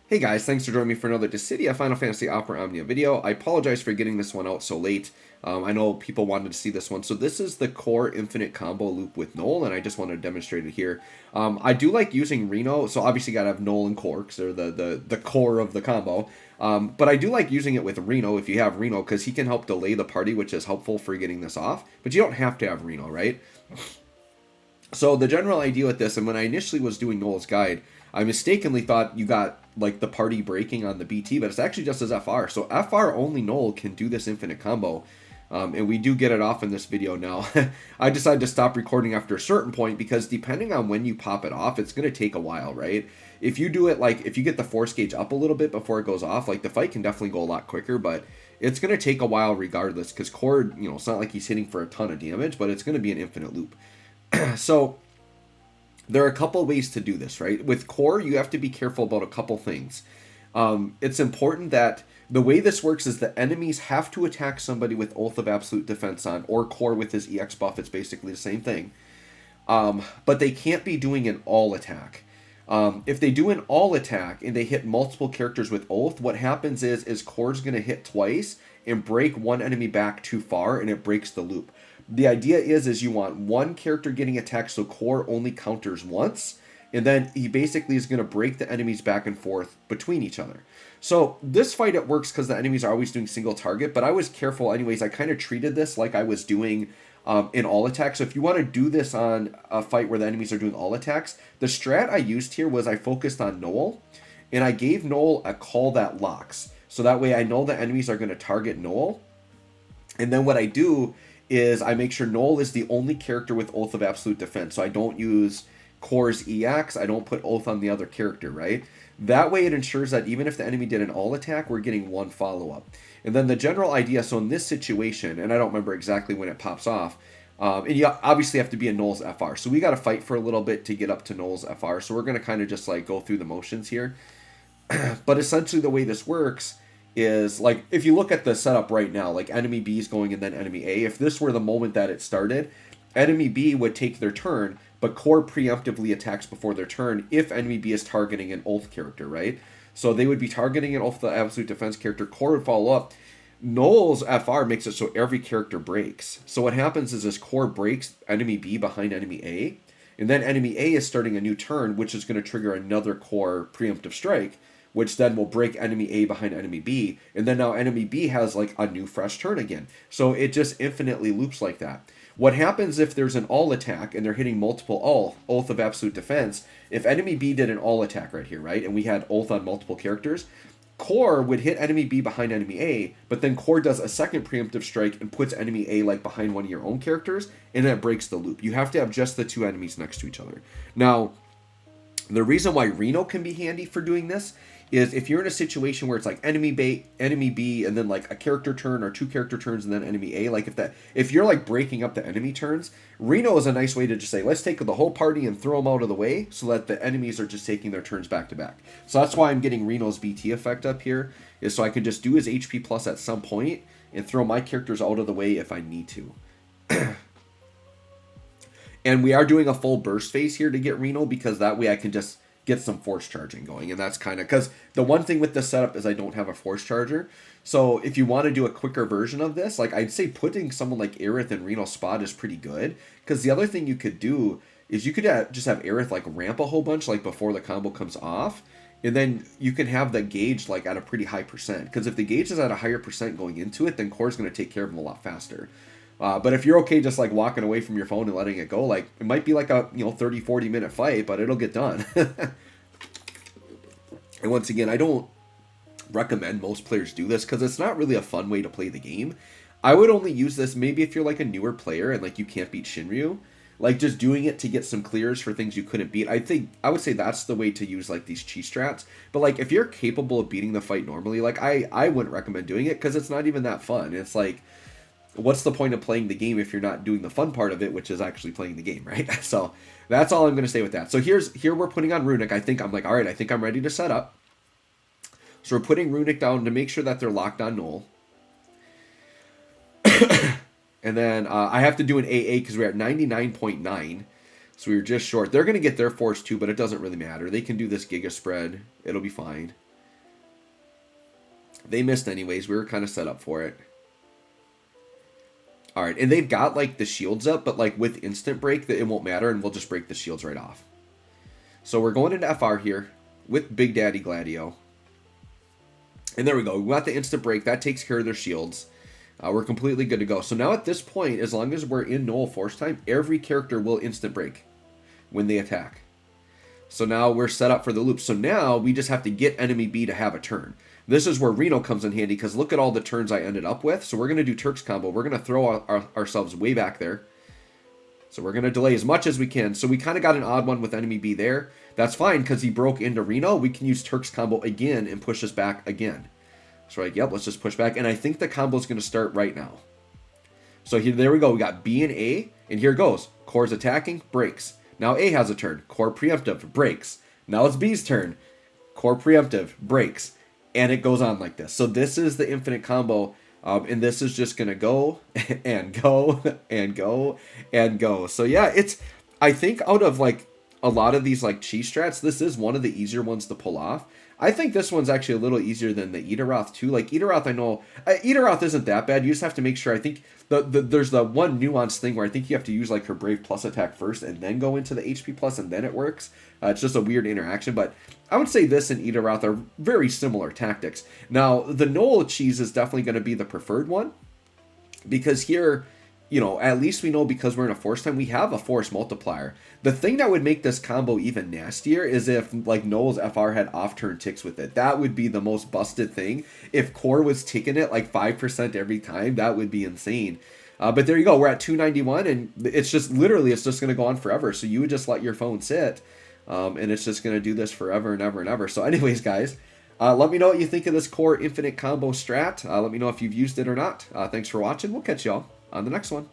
Hey guys, thanks for joining me for another Dissidia Final Fantasy Opera Omnia video. I apologize for getting this one out so late. I know people wanted to see this one. So this is the core infinite combo loop with Noel, and I just wanted to demonstrate it here. I do like using Reno, so obviously you gotta have Noel and core, because they're the core of the combo. But I do like using it with Reno if you have Reno, because he can help delay the party, which is helpful for getting this off. But you don't have to have Reno, right? So the general idea with this, and when I initially was doing Noel's guide, I mistakenly thought you got like the party breaking on the BT, but it's actually just as FR. So FR only Noel can do this infinite combo, and we do get it off in this video now. I decided to stop recording after a certain point because depending on when you pop it off, it's going to take a while, right? If you do it like, if you get the force gauge up a little bit before it goes off, like the fight can definitely go a lot quicker, but it's going to take a while regardless because Cord, you know, it's not like he's hitting for a ton of damage, but it's going to be an infinite loop. So there are a couple ways to do this, right? With core, you have to be careful about a couple things. It's important that the way this works is the enemies have to attack somebody with Oath of Absolute Defense on, or core with his EX buff. It's basically the same thing. But they can't be doing an all attack. If they do an all attack and they hit multiple characters with Oath, what happens is core's going to hit twice and break one enemy back too far, and it breaks the loop. The idea is you want one character getting attacked, so core only counters once, and then he basically is going to break the enemies back and forth between each other. So this fight, it works because the enemies are always doing single target, but I was careful anyways. I kind of treated this like I was doing in all attacks. So if you want to do this on a fight where the enemies are doing all attacks, the strat I used here was I focused on Noel, and I gave Noel a call that locks. So that way I know the enemies are going to target Noel. And then what I do is I make sure Noel is the only character with Oath of Absolute Defense. So I don't use Core's EX. I don't put Oath on the other character, right? That way it ensures that even if the enemy did an all attack, we're getting one follow-up. And then the general idea, so in this situation, and I don't remember exactly when it pops off, and you obviously have to be in Noel's FR. So we got to fight for a little bit to get up to Noel's FR. So we're going to kind of just like go through the motions here. But essentially the way this works is like, if you look at the setup right now, like enemy B is going and then enemy A, if this were the moment that it started, enemy B would take their turn, but core preemptively attacks before their turn if enemy B is targeting an Oath character, right? So they would be targeting an Oath, the Absolute Defense character, core would follow up. Noel's FR makes it so every character breaks. So what happens is this core breaks enemy B behind enemy A, and then enemy A is starting a new turn, which is going to trigger another core preemptive strike, which then will break enemy A behind enemy B, and then now enemy B has like a new fresh turn again. So it just infinitely loops like that. What happens if there's an all attack and they're hitting multiple all, Oath of Absolute Defense, if enemy B did an all attack right here, right, and we had Oath on multiple characters, core would hit enemy B behind enemy A, but then core does a second preemptive strike and puts enemy A like behind one of your own characters, and that breaks the loop. You have to have just the two enemies next to each other. Now, the reason why Reno can be handy for doing this is if you're in a situation where it's like enemy B, and then like a character turn or two character turns and then enemy A, like if you're like breaking up the enemy turns, Reno is a nice way to just say, let's take the whole party and throw them out of the way so that the enemies are just taking their turns back to back. So that's why I'm getting Reno's BT effect up here, is so I can just do his HP plus at some point and throw my characters out of the way if I need to. And we are doing a full burst phase here to get Reno, because that way I can just get some force charging going. And that's kind of, because the one thing with this setup is I don't have a force charger. So if you want to do a quicker version of this, like I'd say putting someone like Aerith in Reno's spot is pretty good. Because the other thing you could do is you could just have Aerith like ramp a whole bunch like before the combo comes off. And then you can have the gauge like at a pretty high percent. Because if the gauge is at a higher percent going into it, then Core's going to take care of him a lot faster. But if you're okay just like walking away from your phone and letting it go, like it might be like a 30-40 minute fight, but it'll get done. And once again, I don't recommend most players do this because it's not really a fun way to play the game. I would only use this maybe if you're like a newer player and like you can't beat Shinryu, like just doing it to get some clears for things you couldn't beat. I would say that's the way to use like these cheese strats. But like if you're capable of beating the fight normally, like I wouldn't recommend doing it because it's not even that fun. It's like, what's the point of playing the game if you're not doing the fun part of it, which is actually playing the game, right? So that's all I'm going to say with that. So here we're putting on Runic. I think I'm like, all right, I think I'm ready to set up. So we're putting Runic down to make sure that they're locked on Noel. And then I have to do an AA because we're at 99.9. So we were just short. They're going to get their force too, but it doesn't really matter. They can do this Giga spread. It'll be fine. They missed anyways. We were kind of set up for it. All right, and they've got like the shields up, but like with instant break, it won't matter, and we'll just break the shields right off. So we're going into FR here with Big Daddy Gladio. And there we go. We got the instant break. That takes care of their shields. We're completely good to go. So now at this point, as long as we're in Noel Force time, every character will instant break when they attack. So now we're set up for the loop. So now we just have to get enemy B to have a turn. This is where Reno comes in handy because look at all the turns I ended up with. So we're going to do Turks combo. We're going to throw ourselves way back there. So we're going to delay as much as we can. So we kind of got an odd one with enemy B there. That's fine because he broke into Reno. We can use Turks combo again and push us back again. So like, yep, let's just push back. And I think the combo is going to start right now. So here, there we go. We got B and A. And here it goes. Core's attacking, breaks. Now A has a turn. Core preemptive, breaks. Now it's B's turn. Core preemptive, breaks. And it goes on like this. So this is the infinite combo. And this is just going to go and go and go and go. So yeah, I think out of like a lot of these like cheese strats, this is one of the easier ones to pull off. I think this one's actually a little easier than the Edaroth too. Like Edaroth, I know Edaroth isn't that bad. You just have to make sure. I think there's the one nuanced thing where I think you have to use like her Brave Plus attack first and then go into the HP Plus and then it works. It's just a weird interaction, but I would say this and Edaroth are very similar tactics. Now the Noel cheese is definitely going to be the preferred one because here, you know, at least we know because we're in a force time, we have a force multiplier. The thing that would make this combo even nastier is if, like, Noel's FR had off-turn ticks with it. That would be the most busted thing. If Core was ticking it, like, 5% every time, that would be insane. But there you go. We're at 291, and it's just, literally, it's just going to go on forever. So you would just let your phone sit, and it's just going to do this forever and ever and ever. So anyways, guys, let me know what you think of this Core Infinite Combo strat. Let me know if you've used it or not. Thanks for watching. We'll catch y'all on the next one.